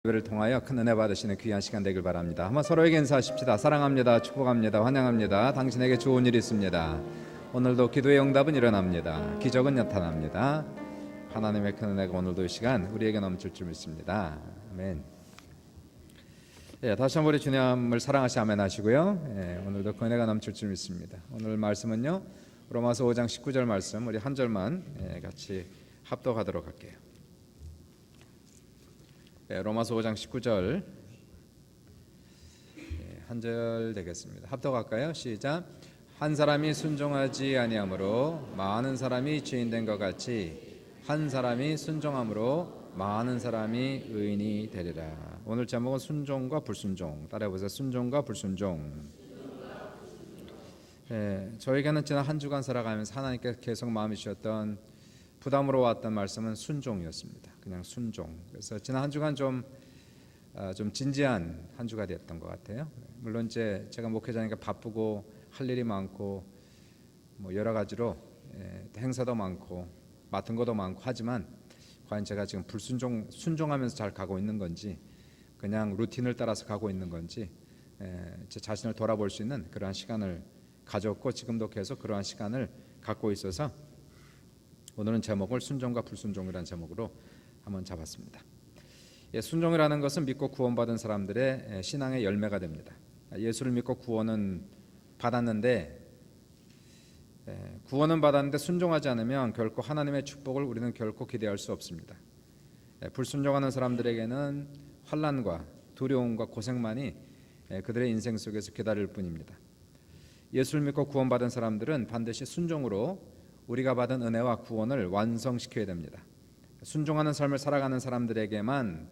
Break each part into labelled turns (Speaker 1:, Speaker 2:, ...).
Speaker 1: 예배를 통하여 큰 은혜 받으시는 귀한 시간 되길 바랍니다. 한번 서로에게 인사하십시다. 사랑합니다. 축복합니다. 환영합니다. 당신에게 좋은 일이 있습니다. 오늘도 기도의 응답은 일어납니다. 기적은 나타납니다. 하나님의 큰 은혜가 오늘도 이 시간 우리에게 넘칠 줄 믿습니다. 아멘. 다시 한번 우리 주님을 사랑하시 아멘 하시고요. 오늘도 그 은혜가 넘칠 줄 믿습니다. 오늘 말씀은요, 로마서 5장 19절 말씀 우리 한 절만 같이 합독하도록 할게요. 로마서 5장 19절 한 절 되겠습니다. 합독할까요? 시작. 한 사람이 순종하지 아니함으로 많은 사람이 죄인 된 것 같이 한 사람이 순종함으로 많은 사람이 의인이 되리라. 오늘 제목은 순종과 불순종. 따라해보세요. 순종과 불순종. 저에게는 지난 한 주간 살아가면서 하나님께서 계속 마음에 주셨던 부담으로 왔던 말씀은 순종이었습니다. 그냥 순종. 그래서 지난 한 주간 좀 진지한 한 주가 되었던 것 같아요. 물론 이제 제가 목회자니까 바쁘고 할 일이 많고 뭐 여러 가지로 행사도 많고 맡은 것도 많고 하지만 과연 제가 지금 순종하면서 잘 가고 있는 건지 그냥 루틴을 따라서 가고 있는 건지 제 자신을 돌아볼 수 있는 그러한 시간을 가졌고 지금도 계속 그러한 시간을 갖고 있어서 오늘은 제목을 순종과 불순종이라는 제목으로 한번 잡았습니다. 순종이라는 것은 믿고 구원받은 사람들의 신앙의 열매가 됩니다. 예수를 믿고 구원은 받았는데 순종하지 않으면 결코 하나님의 축복을 우리는 결코 기대할 수 없습니다. 불순종하는 사람들에게는 환난과 두려움과 고생만이 그들의 인생 속에서 기다릴 뿐입니다. 예수를 믿고 구원받은 사람들은 반드시 순종으로 우리가 받은 은혜와 구원을 완성시켜야 됩니다. 순종하는 삶을 살아가는 사람들에게만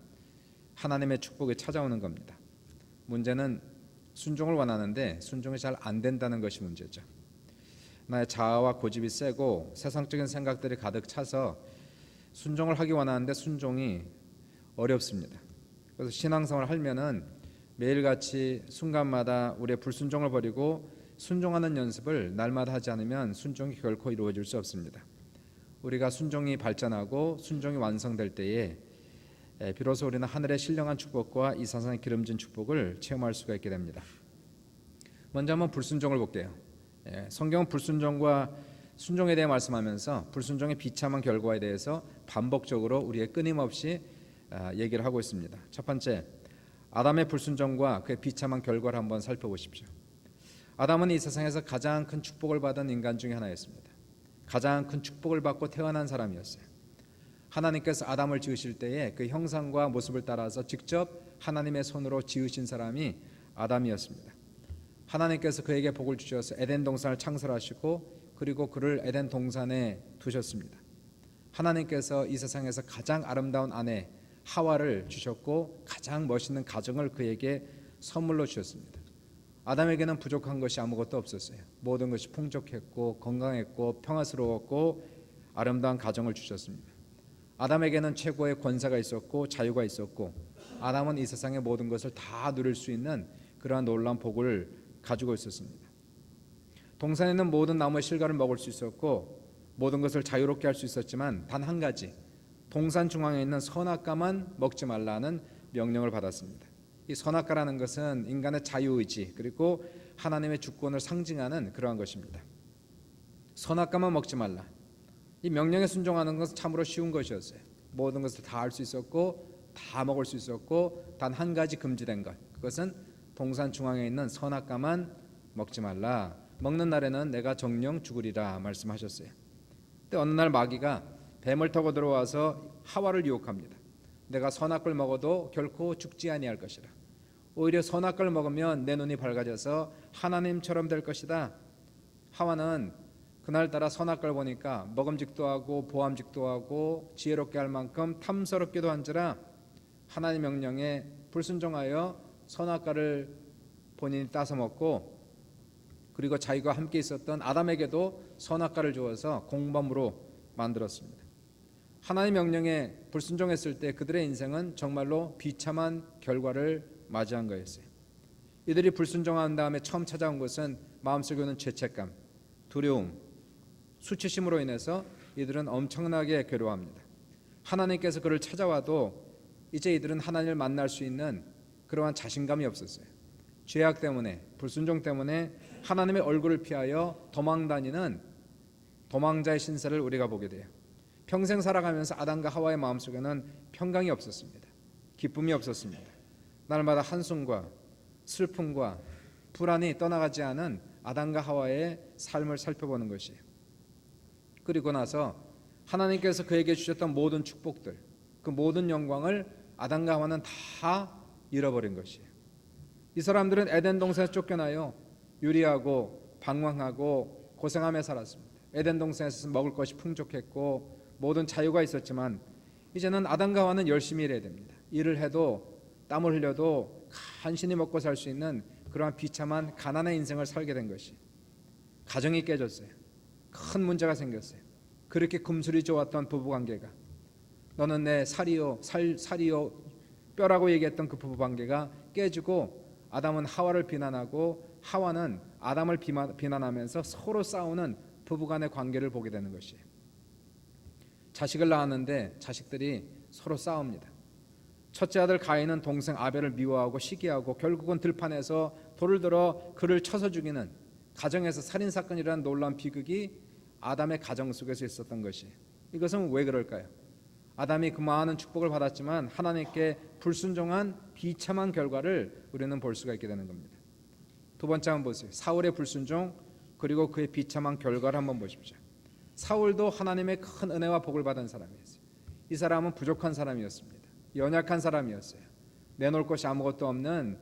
Speaker 1: 하나님의 축복이 찾아오는 겁니다. 문제는 순종을 원하는데 순종이 잘 안 된다는 것이 문제죠. 나의 자아와 고집이 세고 세상적인 생각들이 가득 차서 순종을 하기 원하는데 순종이 어렵습니다. 그래서 신앙생활을 하면은 매일같이 순간마다 우리의 불순종을 버리고 순종하는 연습을 날마다 하지 않으면 순종이 결코 이루어질 수 없습니다. 우리가 순종이 발전하고 순종이 완성될 때에 비로소 우리는 하늘의 신령한 축복과 이 세상의 기름진 축복을 체험할 수가 있게 됩니다. 먼저 한번 불순종을 볼게요. 성경은 불순종과 순종에 대해 말씀하면서 불순종의 비참한 결과에 대해서 반복적으로 우리의 끊임없이 얘기를 하고 있습니다. 첫 번째, 아담의 불순종과 그의 비참한 결과를 한번 살펴보십시오. 아담은 이 세상에서 가장 큰 축복을 받은 인간 중에 하나였습니다. 가장 큰 축복을 받고 태어난 사람이었어요. 하나님께서 아담을 지으실 때에 그 형상과 모습을 따라서 직접 하나님의 손으로 지으신 사람이 아담이었습니다. 하나님께서 그에게 복을 주셔서 에덴 동산을 창설하시고 그리고 그를 에덴 동산에 두셨습니다. 하나님께서 이 세상에서 가장 아름다운 아내 하와를 주셨고 가장 멋있는 가정을 그에게 선물로 주셨습니다. 아담에게는 부족한 것이 아무것도 없었어요. 모든 것이 풍족했고 건강했고 평화스러웠고 아름다운 가정을 주셨습니다. 아담에게는 최고의 권세가 있었고 자유가 있었고 아담은 이 세상의 모든 것을 다 누릴 수 있는 그러한 놀라운 복을 가지고 있었습니다. 동산에 있는 모든 나무의 실과를 먹을 수 있었고 모든 것을 자유롭게 할 수 있었지만 단 한 가지, 동산 중앙에 있는 선악과만 먹지 말라는 명령을 받았습니다. 이 선악과라는 것은 인간의 자유의지 그리고 하나님의 주권을 상징하는 그러한 것입니다. 선악과만 먹지 말라. 이 명령에 순종하는 것은 참으로 쉬운 것이었어요. 모든 것을 다 할 수 있었고 다 먹을 수 있었고 단 한 가지 금지된 것, 그것은 동산 중앙에 있는 선악과만 먹지 말라. 먹는 날에는 내가 정령 죽으리라 말씀하셨어요. 근데 어느 날 마귀가 뱀을 타고 들어와서 하와를 유혹합니다. 내가 선악과를 먹어도 결코 죽지 아니할 것이라. 오히려 선악과를 먹으면 내 눈이 밝아져서 하나님처럼 될 것이다. 하와는 그날따라 선악과를 보니까 먹음직도 하고 보암직도 하고 지혜롭게 할 만큼 탐스럽기도 한지라 하나님 명령에 불순종하여 선악과를 본인이 따서 먹고 그리고 자기가 함께 있었던 아담에게도 선악과를 주어서 공범으로 만들었습니다. 하나님 명령에 불순종했을 때 그들의 인생은 정말로 비참한 결과를 맞이한 거였어요. 이들이 불순종한 다음에 처음 찾아온 것은 마음속에 오는 죄책감, 두려움, 수치심으로 인해서 이들은 엄청나게 괴로워합니다. 하나님께서 그를 찾아와도 이제 이들은 하나님을 만날 수 있는 그러한 자신감이 없었어요. 죄악 때문에, 불순종 때문에 하나님의 얼굴을 피하여 도망다니는 도망자의 신세를 우리가 보게 돼요. 평생 살아가면서 아담과 하와의 마음속에는 평강이 없었습니다. 기쁨이 없었습니다. 날마다 한숨과 슬픔과 불안이 떠나가지 않은 아담과 하와의 삶을 살펴보는 것이에요. 그리고 나서 하나님께서 그에게 주셨던 모든 축복들, 그 모든 영광을 아담과 하와는 다 잃어버린 것이에요. 이 사람들은 에덴 동산에서 쫓겨나요. 유리하고 방황하고 고생하며 살았습니다. 에덴 동산에서 먹을 것이 풍족했고 모든 자유가 있었지만 이제는 아담과 하와는 열심히 일해야 됩니다. 일을 해도 땀을 흘려도 간신히 먹고 살 수 있는 그러한 비참한 가난의 인생을 살게 된 것이, 가정이 깨졌어요. 큰 문제가 생겼어요. 그렇게 금술이 좋았던 부부관계가, 너는 내 살이요 살이요 뼈라고 얘기했던 그 부부관계가 깨지고 아담은 하와를 비난하고 하와는 아담을 비난하면서 서로 싸우는 부부간의 관계를 보게 되는 것이에요. 자식을 낳았는데 자식들이 서로 싸웁니다. 첫째 아들 가인은 동생 아벨을 미워하고 시기하고 결국은 들판에서 돌을 들어 그를 쳐서 죽이는, 가정에서 살인사건이라는 놀라운 비극이 아담의 가정 속에서 있었던 것이에요. 이것은 왜 그럴까요? 아담이 그 많은 축복을 받았지만 하나님께 불순종한 비참한 결과를 우리는 볼 수가 있게 되는 겁니다. 두 번째 한번 보세요. 사울의 불순종 그리고 그의 비참한 결과를 한번 보십시오. 사울도 하나님의 큰 은혜와 복을 받은 사람이었어요. 이 사람은 부족한 사람이었습니다. 연약한 사람이었어요. 내놓을 것이 아무것도 없는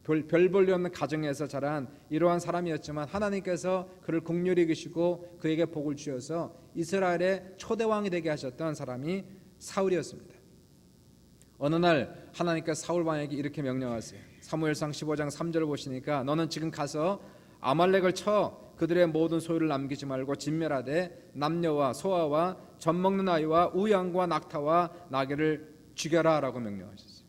Speaker 1: 별 볼 일 없는 가정에서 자란 이러한 사람이었지만 하나님께서 그를 긍휼히 여기시고 그에게 복을 주셔서 이스라엘의 초대왕이 되게 하셨던 사람이 사울이었습니다. 어느 날 하나님께서 사울 왕에게 이렇게 명령하세요. 사무엘상 15장 3절을 보시니까 너는 지금 가서 아말렉을 쳐 그들의 모든 소유를 남기지 말고 진멸하되 남녀와 소아와 젖먹는 아이와 우양과 낙타와 나귀를 죽여라 라고 명령하셨어요.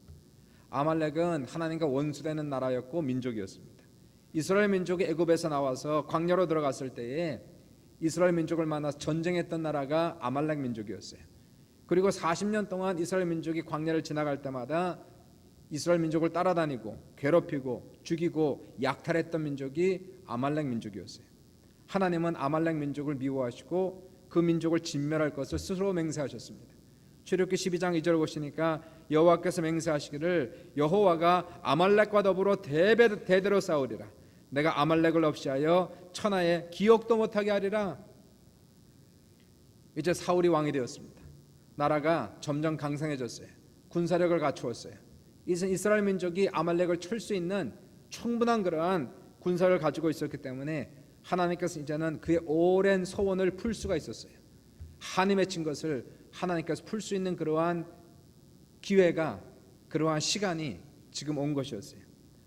Speaker 1: 아말렉은 하나님과 원수되는 나라였고 민족이었습니다. 이스라엘 민족이 애굽에서 나와서 광야로 들어갔을 때에 이스라엘 민족을 만나서 전쟁했던 나라가 아말렉 민족이었어요. 그리고 40년 동안 이스라엘 민족이 광야를 지나갈 때마다 이스라엘 민족을 따라다니고 괴롭히고 죽이고 약탈했던 민족이 아말렉 민족이었어요. 하나님은 아말렉 민족을 미워하시고 그 민족을 진멸할 것을 스스로 맹세하셨습니다. 출애굽기 12장 2절 보시니까 여호와께서 맹세하시기를 여호와가 아말렉과 더불어 대대로 싸우리라. 내가 아말렉을 없이 하여 천하에 기억도 못하게 하리라. 이제 사울이 왕이 되었습니다. 나라가 점점 강성해졌어요. 군사력을 갖추었어요. 이스라엘 민족이 아말렉을 칠 수 있는 충분한 그러한 군사를 가지고 있었기 때문에 하나님께서 이제는 그의 오랜 소원을 풀 수가 있었어요. 한이 맺힌 것을 하나님께서 풀 수 있는 그러한 기회가, 그러한 시간이 지금 온 것이었어요.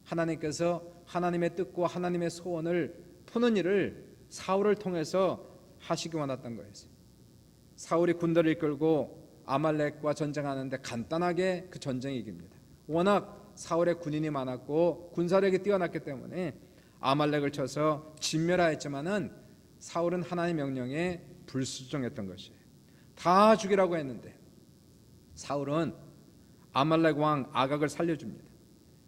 Speaker 1: 하나님께서 하나님의 뜻과 하나님의 소원을 푸는 일을 사울을 통해서 하시기 원했던 거였어요. 사울이 군대를 이끌고 아말렉과 전쟁하는데 간단하게 그 전쟁이 이깁니다. 워낙 사울의 군인이 많았고 군사력이 뛰어났기 때문에 아말렉을 쳐서 진멸하였지만은 사울은 하나님의 명령에 불순종했던 것이에요. 다 죽이라고 했는데 사울은 아말렉 왕 아각을 살려줍니다.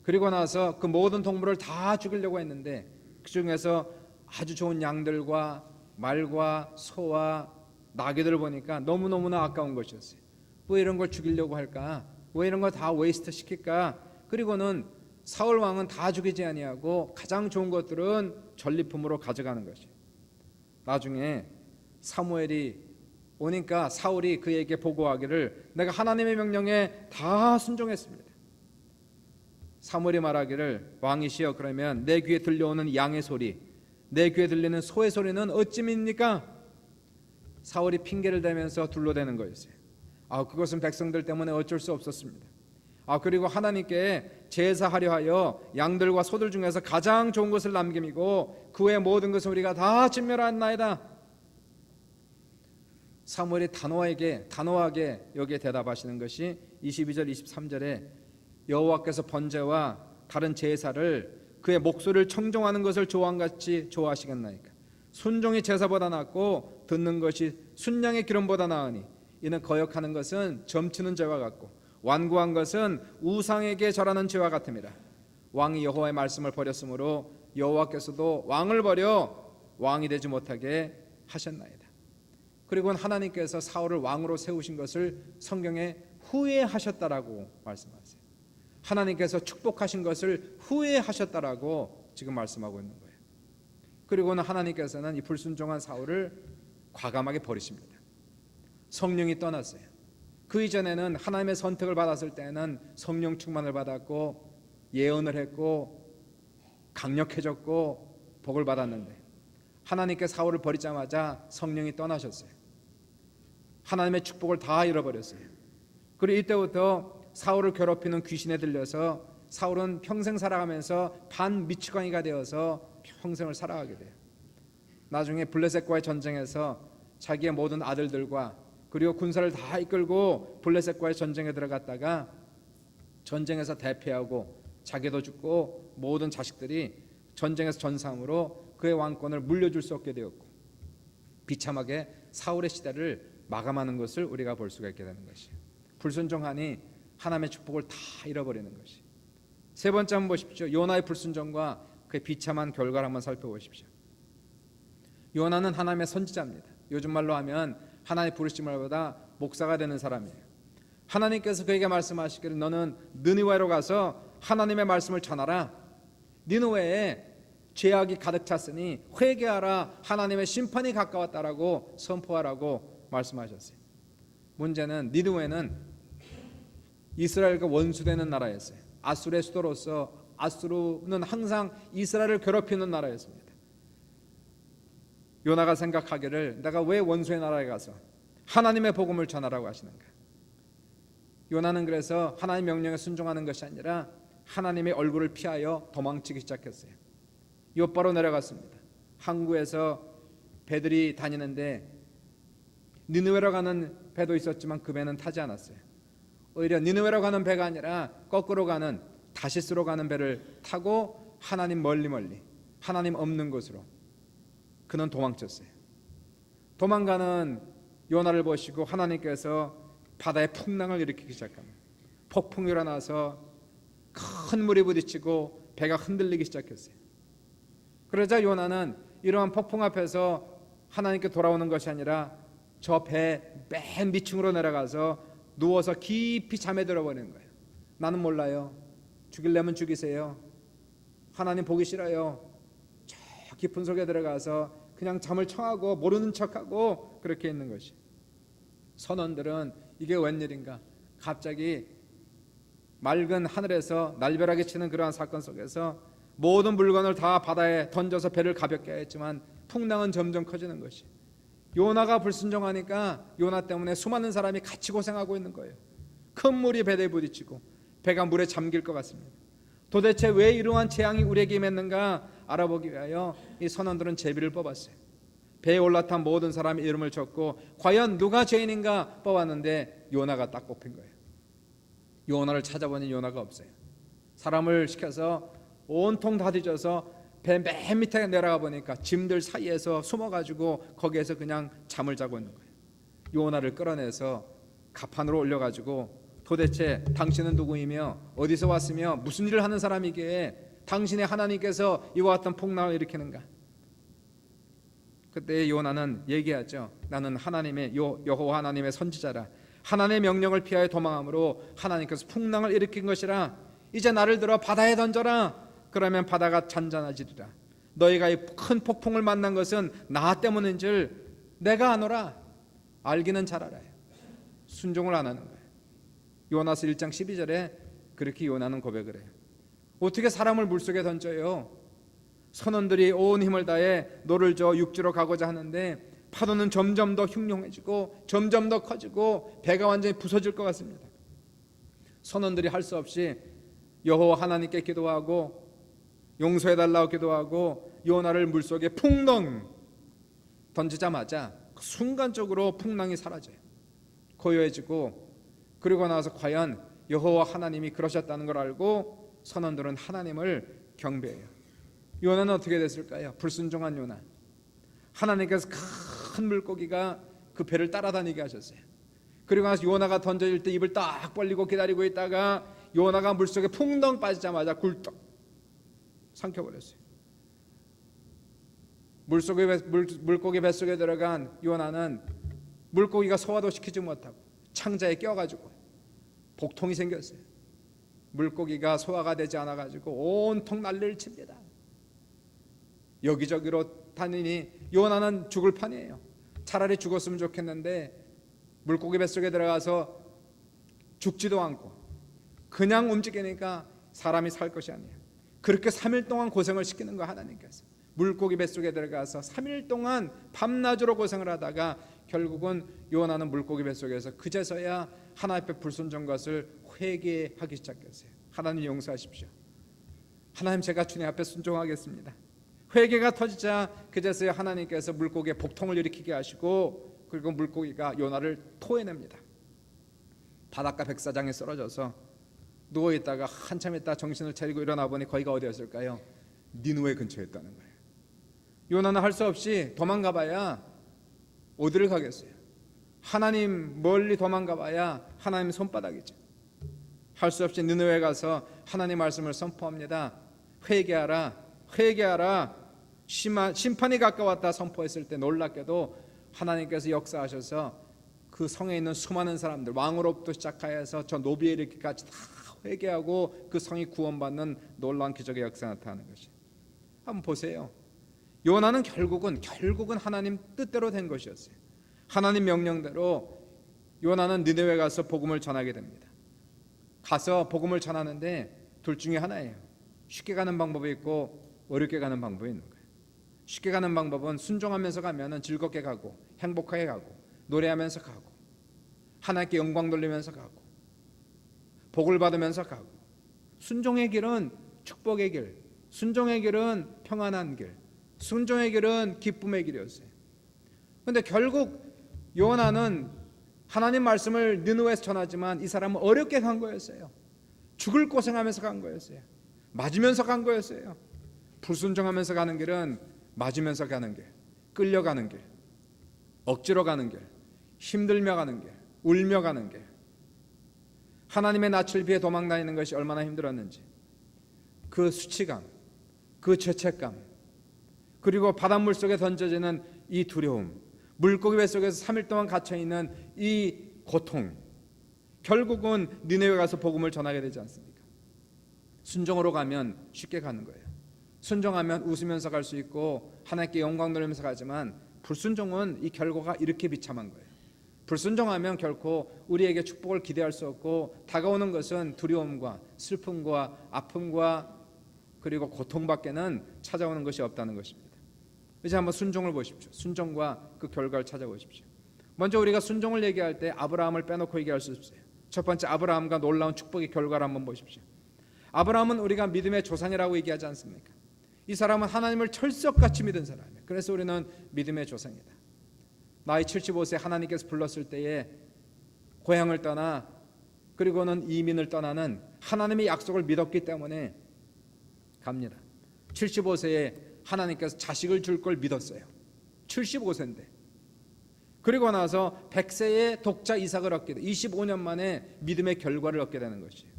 Speaker 1: 그리고 나서 그 모든 동물을 다 죽이려고 했는데 그 중에서 아주 좋은 양들과 말과 소와 나귀들을 보니까 너무너무나 아까운 것이었어요. 왜 이런 걸 죽이려고 할까? 왜 이런 거 다 웨이스트 시킬까? 그리고는 사울 왕은 다 죽이지 아니하고 가장 좋은 것들은 전리품으로 가져가는 것이에요. 나중에 사무엘이 오니까 사울이 그에게 보고하기를 내가 하나님의 명령에 다 순종했습니다. 사무엘이 말하기를 왕이시여 그러면 내 귀에 들려오는 양의 소리, 내 귀에 들리는 소의 소리는 어찌 믿습니까? 사울이 핑계를 대면서 둘러대는 거였어요. 그것은 백성들 때문에 어쩔 수 없었습니다. 그리고 하나님께 제사하려 하여 양들과 소들 중에서 가장 좋은 것을 남김이고 그 외의 모든 것을 우리가 다 진멸하였나이다. 사무엘이 단호하게 여기에 대답하시는 것이 22절 23절에 여호와께서 번제와 다른 제사를 그의 목소리를 청종하는 것을 조왕같이 좋아하시겠나이까. 순종이 제사보다 낫고 듣는 것이 순양의 기름보다 나으니 이는 거역하는 것은 점치는 죄와 같고 완고한 것은 우상에게 절하는 죄와 같음이라. 왕이 여호와의 말씀을 버렸으므로 여호와께서도 왕을 버려 왕이 되지 못하게 하셨나이다. 그리고 하나님께서 사울을 왕으로 세우신 것을 성경에 후회하셨다라고 말씀하세요. 하나님께서 축복하신 것을 후회하셨다라고 지금 말씀하고 있는 거예요. 그리고는 하나님께서는 이 불순종한 사울을 과감하게 버리십니다. 성령이 떠났어요. 그 이전에는 하나님의 선택을 받았을 때는 성령 충만을 받았고 예언을 했고 강력해졌고 복을 받았는데, 하나님께 사울을 버리자마자 성령이 떠나셨어요. 하나님의 축복을 다 잃어버렸어요. 그리고 이때부터 사울을 괴롭히는 귀신에 들려서 사울은 평생 살아가면서 반미치광이가 되어서 평생을 살아가게 돼요. 나중에 블레셋과의 전쟁에서 자기의 모든 아들들과 그리고 군사를 다 이끌고 블레셋과의 전쟁에 들어갔다가 전쟁에서 대패하고 자기도 죽고 모든 자식들이 전쟁에서 전사함으로 그의 왕권을 물려줄 수 없게 되었고, 비참하게 사울의 시대를 마감하는 것을 우리가 볼 수가 있게 되는 것이에요. 불순종하니 하나님의 축복을 다 잃어버리는 것이. 세 번째 한번 보십시오. 요나의 불순종과 그의 비참한 결과를 한번 살펴보십시오. 요나는 하나님의 선지자입니다. 요즘 말로 하면 하나님 부르신 말보다 목사가 되는 사람이에요. 하나님께서 그에게 말씀하시기를 너는 느니웨로 가서 하나님의 말씀을 전하라. 니느웨에 죄악이 가득 찼으니 회개하라. 하나님의 심판이 가까웠다라고 선포하라고 말씀하셨어요. 문제는 니느웨는 이스라엘과 원수되는 나라였어요. 아수르의 수도로서 아수르는 항상 이스라엘을 괴롭히는 나라였습니다. 요나가 생각하기를 내가 왜 원수의 나라에 가서 하나님의 복음을 전하라고 하시는가. 요나는 그래서 하나님의 명령에 순종하는 것이 아니라 하나님의 얼굴을 피하여 도망치기 시작했어요. 욥바로 내려갔습니다. 항구에서 배들이 다니는데 니느웨로 가는 배도 있었지만 그 배는 타지 않았어요. 오히려 니느웨로 가는 배가 아니라 거꾸로 가는 다시스로 가는 배를 타고 하나님 멀리 하나님 없는 곳으로 그는 도망쳤어요. 도망가는 요나를 보시고 하나님께서 바다에 풍랑을 일으키기 시작합니다. 폭풍이 일어나서 큰 물이 부딪히고 배가 흔들리기 시작했어요. 그러자 요나는 이러한 폭풍 앞에서 하나님께 돌아오는 것이 아니라 저 배 맨 밑층으로 내려가서 누워서 깊이 잠에 들어버리는 거예요. 나는 몰라요. 죽이려면 죽이세요. 하나님 보기 싫어요. 저 깊은 속에 들어가서 그냥 잠을 청하고 모르는 척하고 그렇게 있는 것이. 선원들은 이게 웬일인가, 갑자기 맑은 하늘에서 날벼락이 치는 그러한 사건 속에서 모든 물건을 다 바다에 던져서 배를 가볍게 했지만 풍랑은 점점 커지는 것이. 요나가 불순종하니까 요나 때문에 수많은 사람이 같이 고생하고 있는 거예요. 큰 물이 배에 부딪히고 배가 물에 잠길 것 같습니다. 도대체 왜 이러한 재앙이 우리에게 임했는가 알아보기 위하여 이 선원들은 제비를 뽑았어요. 배에 올라탄 모든 사람의 이름을 적고 과연 누가 죄인인가 뽑았는데 요나가 딱 뽑힌 거예요. 요나를 찾아보니 요나가 없어요. 사람을 시켜서 온통 다 뒤져서 배 맨 밑에 내려가 보니까 짐들 사이에서 숨어가지고 거기에서 그냥 잠을 자고 있는 거예요. 요나를 끌어내서 갑판으로 올려가지고 도대체 당신은 누구이며 어디서 왔으며 무슨 일을 하는 사람이기에 당신의 하나님께서 이와 같은 풍랑을 일으키는가. 그때 요나는 얘기하죠. 나는 하나님의 여호와 하나님의 선지자라. 하나님의 명령을 피하여 도망함으로 하나님께서 풍랑을 일으킨 것이라. 이제 나를 들어 바다에 던져라. 그러면 바다가 잔잔해지리라. 너희가 이 큰 폭풍을 만난 것은 나 때문인 줄 내가 아노라. 알기는 잘 알아요. 순종을 안 하는 거예요. 요나서 1장 12절에 그렇게 요나는 고백을 해요. 어떻게 사람을 물속에 던져요? 선원들이 온 힘을 다해 노를 저어 육지로 가고자 하는데 파도는 점점 더 흉흉해지고 점점 더 커지고 배가 완전히 부서질 것 같습니다. 선원들이 할 수 없이 여호와 하나님께 기도하고 용서해달라고 기도하고 요나를 물속에 풍덩 던지자마자 순간적으로 풍랑이 사라져요. 고요해지고, 그리고 나서 과연 여호와 하나님이 그러셨다는 걸 알고 선원들은 하나님을 경배해요. 요나는 어떻게 됐을까요? 불순종한 요나. 하나님께서 큰 물고기가 그 배를 따라다니게 하셨어요. 그리고 나서 요나가 던져질 때 입을 딱 벌리고 기다리고 있다가 요나가 물속에 풍덩 빠지자마자 굴떡 삼켜버렸어요. 물고기 뱃속에 들어간 요나는 물고기가 소화도 시키지 못하고 창자에 껴가지고 복통이 생겼어요. 물고기가 소화가 되지 않아가지고 온통 난리를 칩니다. 여기저기로 다니니 요나는 죽을 판이에요. 차라리 죽었으면 좋겠는데 물고기 뱃속에 들어가서 죽지도 않고 그냥 움직이니까 사람이 살 것이 아니에요. 그렇게 3일 동안 고생을 시키는 거야, 하나님께서. 물고기 뱃속에 들어가서 3일 동안 밤낮으로 고생을 하다가 결국은 요나는 물고기 뱃속에서 그제서야 하나님 앞에 불순종한 것을 회개하기 시작했어요. 하나님 용서하십시오. 하나님, 제가 주님 앞에 순종하겠습니다. 회개가 터지자 그제서야 하나님께서 물고기에 복통을 일으키게 하시고 그리고 물고기가 요나를 토해냅니다. 바닷가 백사장에 쓰러져서 누워있다가 한참 있다 정신을 차리고 일어나 보니 거기가 어디였을까요? 니느웨 근처였다는 거예요. 요나는 할 수 없이 도망가봐야 어디를 가겠어요? 하나님 멀리 도망가봐야 하나님 손바닥이죠. 할 수 없이 니느웨에 가서 하나님 말씀을 선포합니다. 회개하라, 회개하라. 심판이 가까웠다 선포했을 때 놀랍게도 하나님께서 역사하셔서 그 성에 있는 수많은 사람들, 왕으로부터 시작하여서 저 노비에 이르기까지 다 회개하고 그 성이 구원받는 놀라운 기적의 역사가 나타나는 것이. 한번 보세요. 요나는 결국은 하나님 뜻대로 된 것이었어요. 하나님 명령대로 요나는 니느웨 가서 복음을 전하게 됩니다. 가서 복음을 전하는데 둘 중에 하나예요. 쉽게 가는 방법이 있고 어렵게 가는 방법이 있는 거예요. 쉽게 가는 방법은 순종하면서 가면은 즐겁게 가고 행복하게 가고 노래하면서 가고 하나님께 영광 돌리면서 가고 복을 받으면서 가고, 순종의 길은 축복의 길, 순종의 길은 평안한 길, 순종의 길은 기쁨의 길이었어요. 그런데 결국 요나는 하나님 말씀을 니느웨에서 전하지만 이 사람은 어렵게 간 거였어요. 죽을 고생하면서 간 거였어요. 맞으면서 간 거였어요. 불순종하면서 가는 길은 맞으면서 가는 길, 끌려가는 길, 억지로 가는 길, 힘들며 가는 길, 울며 가는 길. 하나님의 낯을 피해 도망다니는 것이 얼마나 힘들었는지, 그 수치감, 그 죄책감, 그리고 바닷물 속에 던져지는 이 두려움, 물고기 뱃속에서 3일 동안 갇혀있는 이 고통, 결국은 니느웨 가서 복음을 전하게 되지 않습니까? 순종으로 가면 쉽게 가는 거예요. 순종하면 웃으면서 갈 수 있고 하나님께 영광 돌리면서 가지만, 불순종은 이 결과가 이렇게 비참한 거예요. 불순종하면 결코 우리에게 축복을 기대할 수 없고 다가오는 것은 두려움과 슬픔과 아픔과 그리고 고통밖에는 찾아오는 것이 없다는 것입니다. 이제 한번 순종을 보십시오. 순종과 그 결과를 찾아보십시오. 먼저 우리가 순종을 얘기할 때 아브라함을 빼놓고 얘기할 수 없어요. 첫 번째, 아브라함과 놀라운 축복의 결과를 한번 보십시오. 아브라함은 우리가 믿음의 조상이라고 얘기하지 않습니까? 이 사람은 하나님을 철석같이 믿은 사람이에요. 그래서 우리는 믿음의 조상이다. 나이 75세 하나님께서 불렀을 때에 고향을 떠나 그리고는 이민을 떠나는 하나님의 약속을 믿었기 때문에 갑니다. 75세에 하나님께서 자식을 줄 걸 믿었어요. 75세인데. 그리고 나서 100세에 독자 이삭을 얻게 돼. 25년 만에 믿음의 결과를 얻게 되는 것이에요.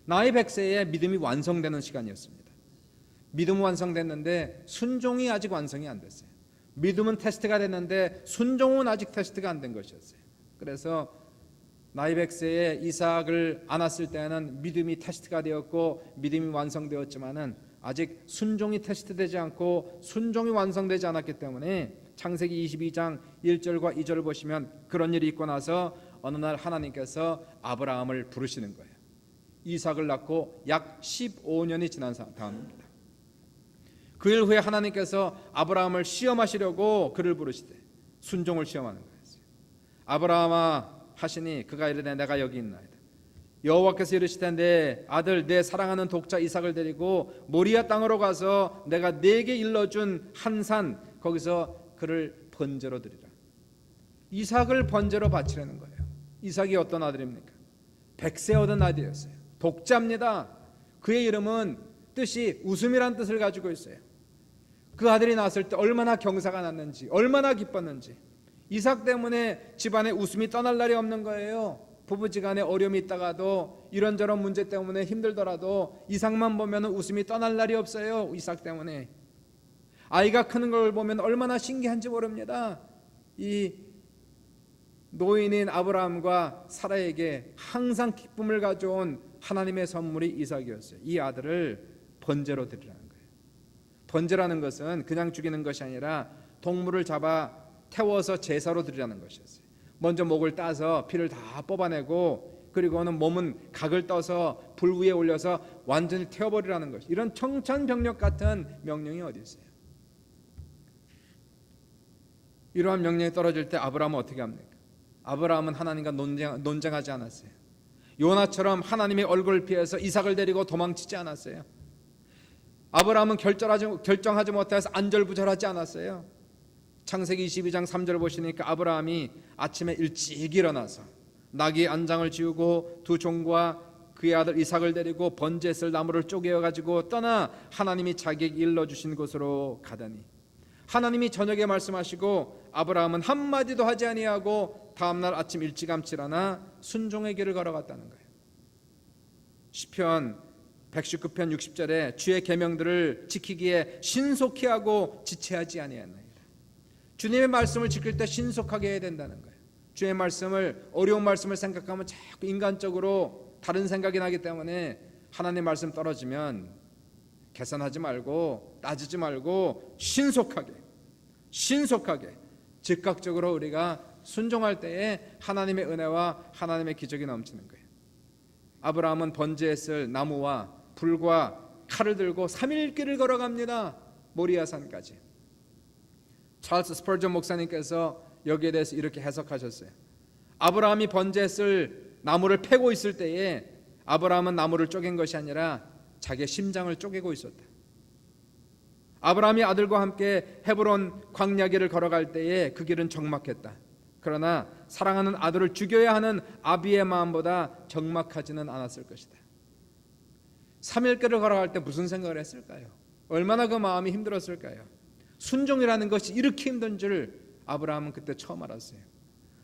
Speaker 1: 나이 100세에 믿음이 완성되는 시간이었습니다. 믿음 완성됐는데 순종이 아직 완성이 안 됐어요. 믿음은 테스트가 됐는데 순종은 아직 테스트가 안 된 것이었어요. 그래서 나이 100세에 이삭을 안았을 때는 믿음이 테스트가 되었고 믿음이 완성되었지만은 아직 순종이 테스트되지 않고 순종이 완성되지 않았기 때문에 창세기 22장 1절과 2절을 보시면 그런 일이 있고 나서 어느 날 하나님께서 아브라함을 부르시는 거예요. 이삭을 낳고 약 15년이 지난 다음입니다. 그 일 후에 하나님께서 아브라함을 시험하시려고 그를 부르시되 순종을 시험하는 거였어요. 아브라함아 하시니 그가 이르되 내가 여기 있나이다. 여호와께서 이르시되 내 아들 내 사랑하는 독자 이삭을 데리고 모리아 땅으로 가서 내가 네게 일러준 한 산 거기서 그를 번제로 드리라. 이삭을 번제로 바치려는 거예요. 이삭이 어떤 아들입니까? 100세 얻은 아들이었어요. 독자입니다. 그의 이름은 뜻이 웃음이란 뜻을 가지고 있어요. 그 아들이 낳았을 때 얼마나 경사가 났는지, 얼마나 기뻤는지. 이삭 때문에 집안에 웃음이 떠날 날이 없는 거예요. 부부지간에 어려움이 있다가도 이런저런 문제 때문에 힘들더라도 이삭만 보면 웃음이 떠날 날이 없어요. 이삭 때문에. 아이가 크는 걸 보면 얼마나 신기한지 모릅니다. 이 노인인 아브라함과 사라에게 항상 기쁨을 가져온 하나님의 선물이 이삭이었어요. 이 아들을 번제로 드리라는 거예요. 번제라는 것은 그냥 죽이는 것이 아니라 동물을 잡아 태워서 제사로 드리라는 것이었어요. 먼저 목을 따서 피를 다 뽑아내고 그리고는 몸은 각을 떠서 불 위에 올려서 완전히 태워버리라는 것. 이런 청천벽력 같은 명령이 어디 있어요? 이러한 명령이 떨어질 때 아브라함은 어떻게 합니까? 아브라함은 하나님과 논쟁하지 않았어요. 요나처럼 하나님의 얼굴을 피해서 이삭을 데리고 도망치지 않았어요. 아브라함은 결정하지 못해서 안절부절하지 않았어요. 창세기 22장 3절 보시니까 아브라함이 아침에 일찍 일어나서 나귀 안장을 지우고 두 종과 그의 아들 이삭을 데리고 번제에 쓸 나무를 쪼개어 가지고 떠나 하나님이 자기에게 일러주신 곳으로 가더니 하나님이 저녁에 말씀하시고 아브라함은 한마디도 하지 아니하고 다음날 아침 일찌감치 일어나 순종의 길을 걸어갔다는 거예요. 시편 119편 60절에 주의 계명들을 지키기에 신속히 하고 지체하지 아니하나이다. 주님의 말씀을 지킬 때 신속하게 해야 된다는 거예요. 주의 말씀을, 어려운 말씀을 생각하면 자꾸 인간적으로 다른 생각이 나기 때문에 하나님 말씀 떨어지면 계산하지 말고 따지지 말고 신속하게 즉각적으로 우리가 순종할 때에 하나님의 은혜와 하나님의 기적이 넘치는 거예요. 아브라함은 번제에 쓸 나무와 불과 칼을 들고 3일 길을 걸어갑니다. 모리아산까지. 찰스 스펄전 목사님께서 여기에 대해서 이렇게 해석하셨어요. 아브라함이 번제에 쓸 나무를 패고 있을 때에 아브라함은 나무를 쪼갠 것이 아니라 자기의 심장을 쪼개고 있었다. 아브라함이 아들과 함께 헤브론 광야길을 걸어갈 때에 그 길은 적막했다. 그러나 사랑하는 아들을 죽여야 하는 아비의 마음보다 적막하지는 않았을 것이다. 3일길을 걸어갈 때 무슨 생각을 했을까요? 얼마나 그 마음이 힘들었을까요? 순종이라는 것이 이렇게 힘든 줄 아브라함은 그때 처음 알았어요.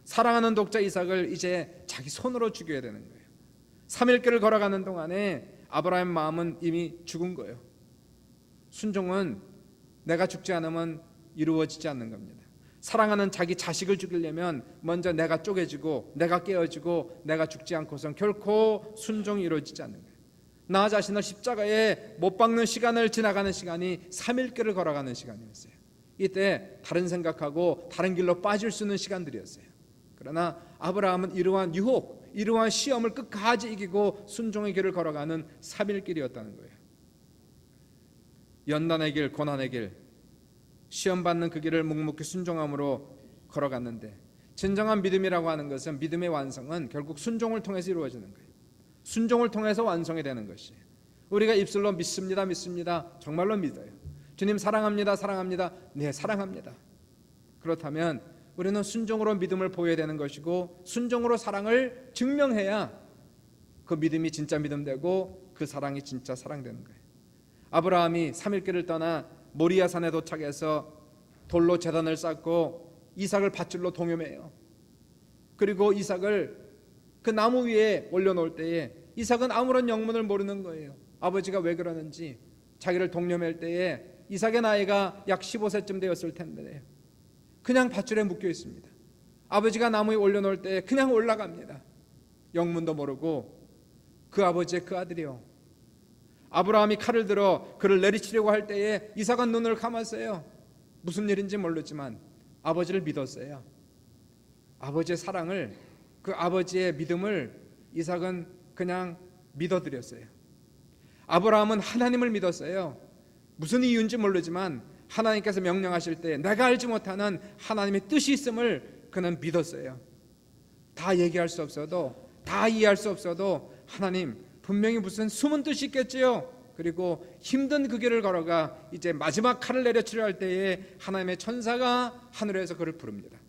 Speaker 1: 사랑하는 독자 이삭을 이제 자기 손으로 죽여야 되는 거예요. 3일길을 걸어가는 동안에 아브라함의 마음은 이미 죽은 거예요. 순종은 내가 죽지 않으면 이루어지지 않는 겁니다. 사랑하는 자기 자식을 죽이려면 먼저 내가 쪼개지고 내가 깨어지고 내가 죽지 않고선 결코 순종이 이루어지지 않는 거예요. 나 자신을 십자가에 못 박는 시간을 지나가는 시간이 3일길을 걸어가는 시간이었어요. 이때 다른 생각하고 다른 길로 빠질 수 있는 시간들이었어요. 그러나 아브라함은 이러한 유혹, 이러한 시험을 끝까지 이기고 순종의 길을 걸어가는 3일길이었다는 거예요. 연단의 길, 고난의 길, 시험받는 그 길을 묵묵히 순종함으로 걸어갔는데 진정한 믿음이라고 하는 것은 믿음의 완성은 결국 순종을 통해서 이루어지는 거예요. 순종을 통해서 완성이 되는 것이에요. 우리가 입술로 믿습니다, 믿습니다. 정말로 믿어요. 주님 사랑합니다, 사랑합니다. 네, 사랑합니다. 그렇다면 우리는 순종으로 믿음을 보여야 되는 것이고 순종으로 사랑을 증명해야 그 믿음이 진짜 믿음 되고 그 사랑이 진짜 사랑 되는 거예요. 아브라함이 3일길을 떠나 모리아산에 도착해서 돌로 제단을 쌓고 이삭을 밧줄로 동요매요. 그리고 이삭을 그 나무 위에 올려놓을 때에 이삭은 아무런 영문을 모르는 거예요. 아버지가 왜 그러는지. 자기를 동요맬 때에 이삭의 나이가 약 15세쯤 되었을 텐데 그냥 밧줄에 묶여 있습니다. 아버지가 나무에 올려놓을 때 그냥 올라갑니다. 영문도 모르고 그 아버지의 그 아들이요. 아브라함이 칼을 들어 그를 내리치려고 할 때에 이삭은 눈을 감았어요. 무슨 일인지 모르지만 아버지를 믿었어요. 아버지의 사랑을, 그 아버지의 믿음을 이삭은 그냥 믿어드렸어요. 아브라함은 하나님을 믿었어요. 무슨 이유인지 모르지만 하나님께서 명령하실 때 내가 알지 못하는 하나님의 뜻이 있음을 그는 믿었어요. 다 얘기할 수 없어도, 다 이해할 수 없어도 하나님 분명히 무슨 숨은 뜻이 있겠지요. 그리고 힘든 그 길을 걸어가 이제 마지막 칼을 내려치려 할 때에 하나님의 천사가 하늘에서 그를 부릅니다.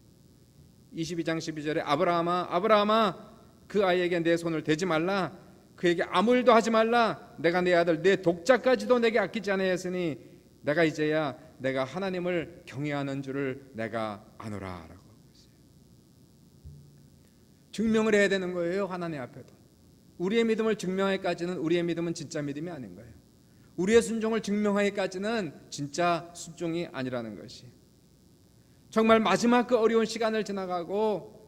Speaker 1: 22장 12절에 아브라함아, 아브라함아, 그 아이에게 내 손을 대지 말라. 그에게 아무 일도 하지 말라. 내가 내 아들 내 독자까지도 내게 아끼지 아니하였으니 내가 이제야 내가 하나님을 경외하는 줄을 내가 아노라 라고 하고 있어요. 증명을 해야 되는 거예요. 하나님 앞에도. 우리의 믿음을 증명하기까지는 우리의 믿음은 진짜 믿음이 아닌 거예요. 우리의 순종을 증명하기까지는 진짜 순종이 아니라는 것이. 정말 마지막 그 어려운 시간을 지나가고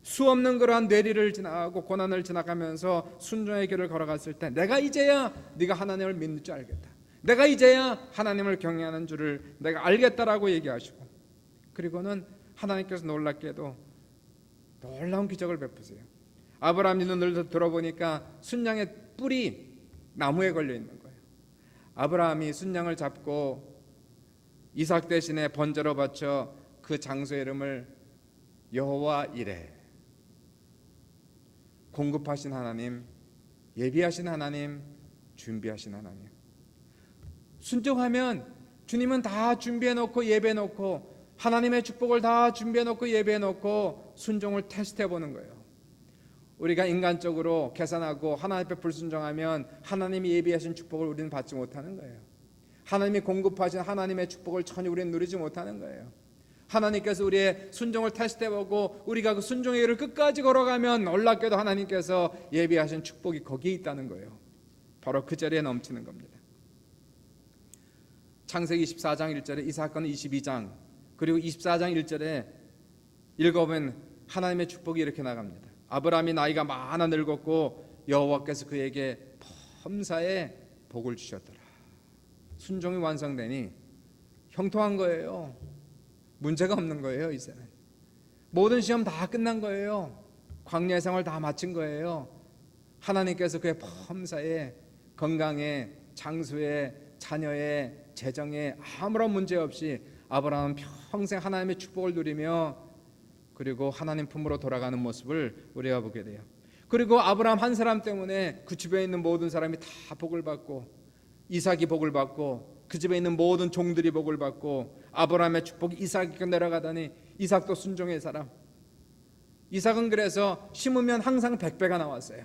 Speaker 1: 수없는 그러한 뇌리를 지나가고 고난을 지나가면서 순종의 길을 걸어갔을 때 내가 이제야 네가 하나님을 믿는 줄 알겠다. 내가 이제야 하나님을 경외하는 줄을 내가 알겠다라고 얘기하시고, 그리고는 하나님께서 놀랍게도 놀라운 기적을 베푸세요. 아브라함 눈을 들어보니까 순양의 뿔이 나무에 걸려 있는 거예요. 아브라함이 순양을 잡고 이삭 대신에 번제로 바쳐 그 장소의 이름을 여호와 이레, 공급하신 하나님, 예비하신 하나님, 준비하신 하나님. 순종하면 주님은 다 준비해 놓고 예배해 놓고 하나님의 축복을 다 준비해 놓고 예배해 놓고 순종을 테스트해 보는 거예요. 우리가 인간적으로 계산하고 하나님 앞에 불순종하면 하나님이 예비하신 축복을 우리는 받지 못하는 거예요. 하나님이 공급하신 하나님의 축복을 전혀 우리는 누리지 못하는 거예요. 하나님께서 우리의 순종을 테스트해보고 우리가 그 순종의 길을 끝까지 걸어가면 놀랍게도 하나님께서 예비하신 축복이 거기에 있다는 거예요. 바로 그 자리에 넘치는 겁니다. 창세기 24장 1절에 이 사건은 22장 그리고 24장 1절에 읽어보면 하나님의 축복이 이렇게 나갑니다. 아브라함이 나이가 많아 늙었고 여호와께서 그에게 범사에 복을 주셨더라. 순종이 완성되니 형통한 거예요. 문제가 없는 거예요. 이제는 모든 시험 다 끝난 거예요. 광야의 생활 다 마친 거예요. 하나님께서 그의 범사에 건강에 장수에 자녀에 재정에 아무런 문제 없이 아브라함은 평생 하나님의 축복을 누리며 그리고 하나님 품으로 돌아가는 모습을 우리가 보게 돼요. 그리고 아브라함 한 사람 때문에 그 집에 있는 모든 사람이 다 복을 받고 이삭이 복을 받고 그 집에 있는 모든 종들이 복을 받고 아브라함의 축복이 이삭에게 내려가다니 이삭도 순종의 사람. 이삭은 그래서 심으면 항상 100배가 나왔어요.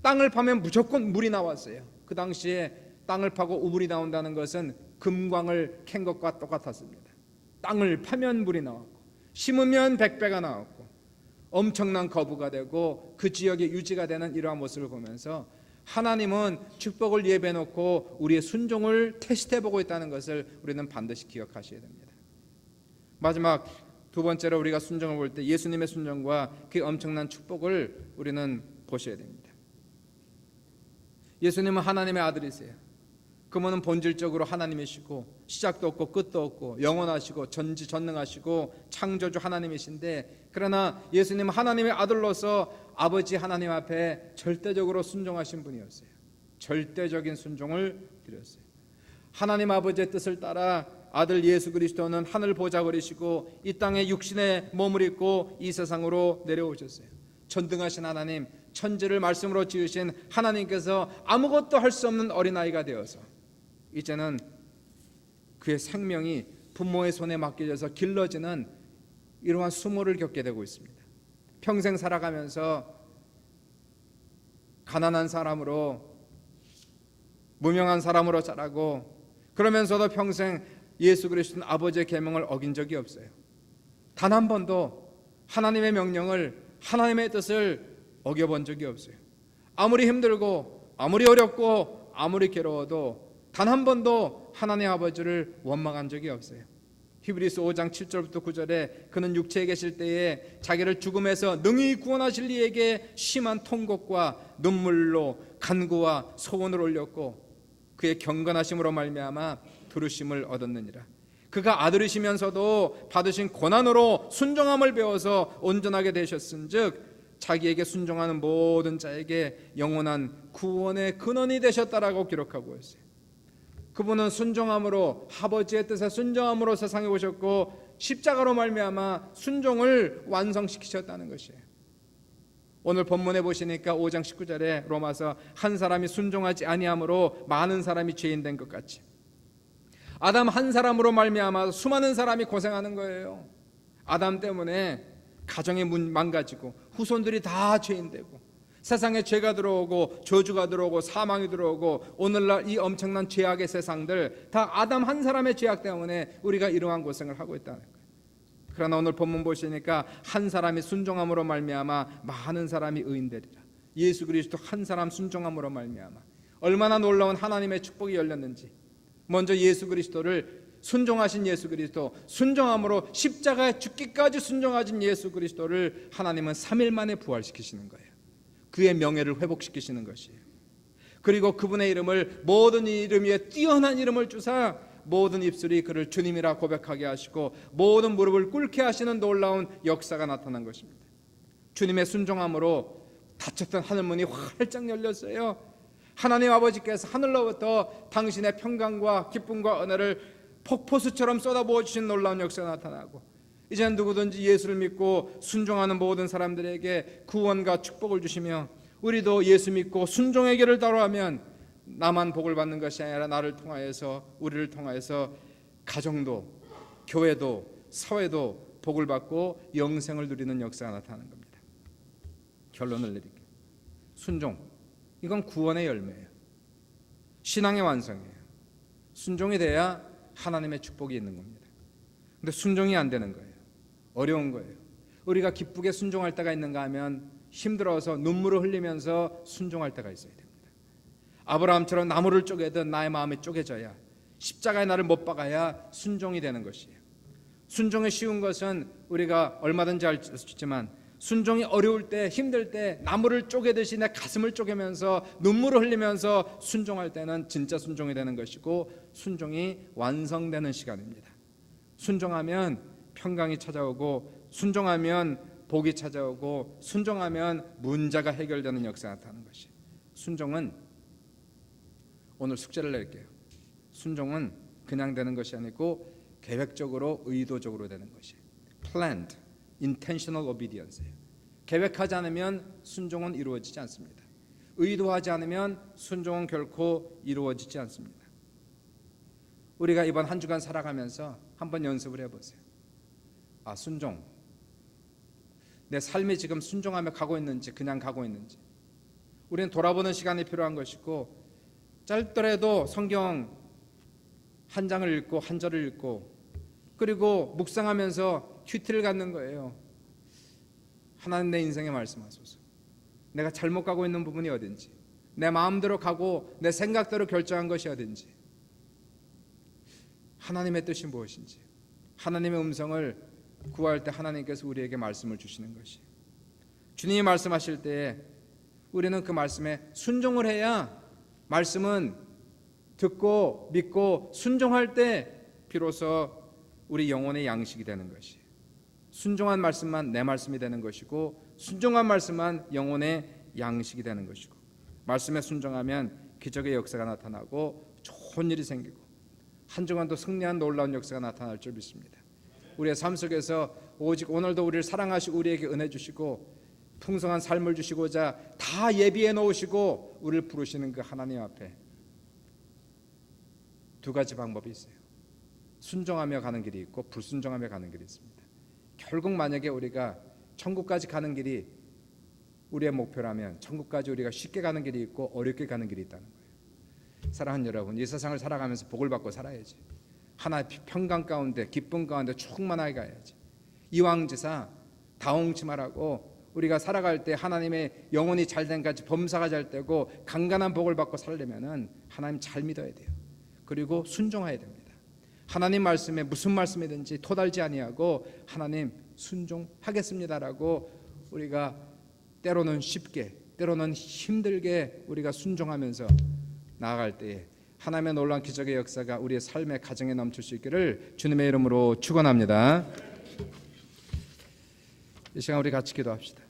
Speaker 1: 땅을 파면 무조건 물이 나왔어요. 그 당시에 땅을 파고 우물이 나온다는 것은 금광을 캔 것과 똑같았습니다. 땅을 파면 물이 나왔고 심으면 100배가 나왔고 엄청난 거부가 되고 그 지역에 유지가 되는 이러한 모습을 보면서 하나님은 축복을 예배해놓고 우리의 순종을 테스트해보고 있다는 것을 우리는 반드시 기억하셔야 됩니다. 마지막 두 번째로 우리가 순종을 볼 때 예수님의 순종과 그 엄청난 축복을 우리는 보셔야 됩니다. 예수님은 하나님의 아들이세요. 그분은 본질적으로 하나님이시고 시작도 없고 끝도 없고 영원하시고 전지전능하시고 창조주 하나님이신데, 그러나 예수님은 하나님의 아들로서 아버지 하나님 앞에 절대적으로 순종하신 분이었어요. 절대적인 순종을 드렸어요. 하나님 아버지의 뜻을 따라 아들 예수 그리스도는 하늘 보좌 버리시고 이 땅에 육신의 몸을 입고 이 세상으로 내려오셨어요. 전등하신 하나님, 천지를 말씀으로 지으신 하나님께서 아무것도 할 수 없는 어린아이가 되어서 이제는 그의 생명이 부모의 손에 맡겨져서 길러지는 이러한 수모를 겪게 되고 있습니다. 평생 살아가면서 가난한 사람으로 무명한 사람으로 자라고 그러면서도 평생 예수 그리스도는 아버지의 계명을 어긴 적이 없어요. 단 한 번도 하나님의 명령을, 하나님의 뜻을 어겨본 적이 없어요. 아무리 힘들고 아무리 어렵고 아무리 괴로워도 단 한 번도 하나님 아버지를 원망한 적이 없어요. 히브리서 5장 7절부터 9절에 그는 육체에 계실 때에 자기를 죽음에서 능히 구원하실 이에게 심한 통곡과 눈물로 간구와 소원을 올렸고 그의 경건하심으로 말미암아 들으심을 얻었느니라. 그가 아들이시면서도 받으신 고난으로 순종함을 배워서 온전하게 되셨은즉 자기에게 순종하는 모든 자에게 영원한 구원의 근원이 되셨다라고 기록하고 있어요. 그분은 순종함으로, 아버지의 뜻에 순종함으로 세상에 오셨고 십자가로 말미암아 순종을 완성시키셨다는 것이에요. 오늘 본문에 보시니까 5장 19절에 로마서 한 사람이 순종하지 아니함으로 많은 사람이 죄인 된 것 같이 아담 한 사람으로 말미암아 수많은 사람이 고생하는 거예요. 아담 때문에 가정이 망가지고 후손들이 다 죄인 되고 세상에 죄가 들어오고 저주가 들어오고 사망이 들어오고 오늘날 이 엄청난 죄악의 세상들 다 아담 한 사람의 죄악 때문에 우리가 이러한 고생을 하고 있다는 거예요. 그러나 오늘 본문 보시니까 한 사람이 순종함으로 말미암아 많은 사람이 의인되리라. 예수 그리스도 한 사람 순종함으로 말미암아 얼마나 놀라운 하나님의 축복이 열렸는지. 먼저 예수 그리스도를 순종하신 예수 그리스도, 순종함으로 십자가에 죽기까지 순종하신 예수 그리스도를 하나님은 3일 만에 부활시키시는 거예요. 그의 명예를 회복시키시는 것이에요. 그리고 그분의 이름을 모든 이름 위에 뛰어난 이름을 주사 모든 입술이 그를 주님이라 고백하게 하시고 모든 무릎을 꿇게 하시는 놀라운 역사가 나타난 것입니다. 주님의 순종함으로 닫혔던 하늘문이 활짝 열렸어요. 하나님 아버지께서 하늘로부터 당신의 평강과 기쁨과 은혜를 폭포수처럼 쏟아부어 주신 놀라운 역사가 나타나고, 이제는 누구든지 예수를 믿고 순종하는 모든 사람들에게 구원과 축복을 주시며, 우리도 예수 믿고 순종의 길을 따라하면 나만 복을 받는 것이 아니라 나를 통하여서, 우리를 통하여서 가정도 교회도 사회도 복을 받고 영생을 누리는 역사가 나타나는 겁니다. 결론을 내릴게요. 순종, 이건 구원의 열매예요. 신앙의 완성이에요. 순종이 돼야 하나님의 축복이 있는 겁니다. 근데 순종이 안 되는 거예요. 어려운 거예요. 우리가 기쁘게 순종할 때가 있는가 하면 힘들어서 눈물을 흘리면서 순종할 때가 있어야 됩니다. 아브라함처럼 나무를 쪼개듯 나의 마음이 쪼개져야, 십자가에 나를 못 박아야 순종이 되는 것이에요. 순종이 쉬운 것은 우리가 얼마든지 할 수 있지만, 순종이 어려울 때, 힘들 때 나무를 쪼개듯이 내 가슴을 쪼개면서 눈물을 흘리면서 순종할 때는 진짜 순종이 되는 것이고, 순종이 완성되는 시간입니다. 순종하면 평강이 찾아오고, 순종하면 복이 찾아오고, 순종하면 문제가 해결되는 역사가 나타나는 것이. 순종은, 오늘 숙제를 낼게요. 순종은 그냥 되는 것이 아니고 계획적으로 의도적으로 되는 것이. Planned, intentional obedience예요. 계획하지 않으면 순종은 이루어지지 않습니다. 의도하지 않으면 순종은 결코 이루어지지 않습니다. 우리가 이번 한 주간 살아가면서 한번 연습을 해보세요. 순종, 내 삶이 지금 순종하며 가고 있는지 그냥 가고 있는지. 우리는 돌아보는 시간이 필요한 것이고, 짧더라도 성경 한 장을 읽고 한 절을 읽고, 그리고 묵상하면서 큐티를 갖는 거예요. 하나님, 내 인생에 말씀하소서. 내가 잘못 가고 있는 부분이 어딘지, 내 마음대로 가고 내 생각대로 결정한 것이 어딘지, 하나님의 뜻이 무엇인지, 하나님의 음성을 구할 때 하나님께서 우리에게 말씀을 주시는 것이. 주님이 말씀하실 때 우리는 그 말씀에 순종을 해야, 말씀은 듣고 믿고 순종할 때 비로소 우리 영혼의 양식이 되는 것이. 순종한 말씀만 내 말씀이 되는 것이고, 순종한 말씀만 영혼의 양식이 되는 것이고, 말씀에 순종하면 기적의 역사가 나타나고 좋은 일이 생기고 한 주간도 승리한 놀라운 역사가 나타날 줄 믿습니다. 우리의 삶 속에서 오직 오늘도 우리를 사랑하시고 우리에게 은혜 주시고 풍성한 삶을 주시고자 다 예비해 놓으시고 우리를 부르시는 그 하나님 앞에 두 가지 방법이 있어요. 순종하며 가는 길이 있고 불순종하며 가는 길이 있습니다. 결국 만약에 우리가 천국까지 가는 길이 우리의 목표라면, 천국까지 우리가 쉽게 가는 길이 있고 어렵게 가는 길이 있다는 거예요. 사랑하는 여러분, 이 세상을 살아가면서 복을 받고 살아야지. 하나의 평강 가운데, 기쁨 가운데 충만하게 가야지. 이왕지사 다홍치 말하고 우리가 살아갈 때 하나님의 영혼이 잘된 같이 범사가 잘 되고 강간한 복을 받고 살려면은 하나님 잘 믿어야 돼요. 그리고 순종해야 됩니다. 하나님 말씀에 무슨 말씀이든지 토달지 아니하고 하나님 순종하겠습니다라고 우리가 때로는 쉽게, 때로는 힘들게 우리가 순종하면서 나아갈 때에 하나님의 놀라운 기적의 역사가 우리의 삶의 가정에 넘칠 수 있기를 주님의 이름으로 축원합니다. 이 시간 우리 같이 기도합시다.